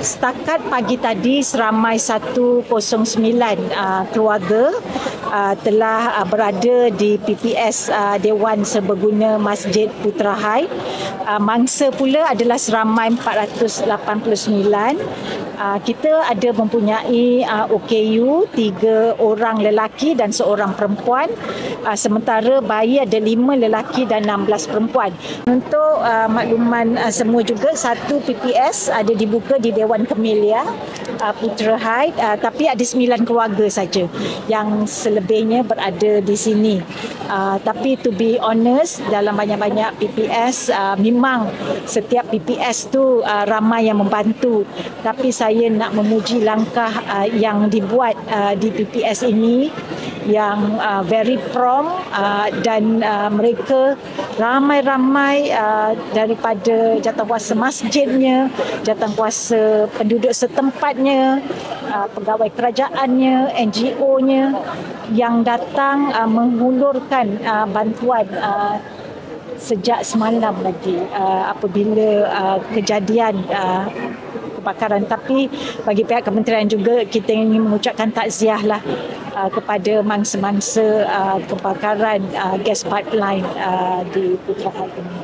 Setakat pagi tadi seramai 109 keluarga telah berada di PPS Dewan Serbaguna Masjid Putra Haid. Mangsa pula adalah seramai 489. Kita ada mempunyai OKU 3 orang lelaki dan seorang perempuan, sementara bayi ada 5 lelaki dan 16 perempuan. Untuk makluman semua juga, satu PPS ada dibuka di Dewan Camellia Putra Haid, tapi ada 9 keluarga saja yang selebihnya berada di sini. Tapi to be honest, dalam banyak-banyak PPS memang setiap PPS tu ramai yang membantu, tapi saya nak memuji langkah yang dibuat di PPS ini yang very prompt, dan mereka ramai-ramai daripada jawatankuasa masjidnya, jawatankuasa penduduk setempatnya, pegawai kerajaannya, NGO-nya yang datang menghulurkan bantuan sejak semalam lagi apabila kejadian kebakaran. Tapi bagi pihak kementerian juga kita ingin mengucapkan takziah lah kepada mangsa-mangsa kebakaran gas pipeline di Putra Haid ini.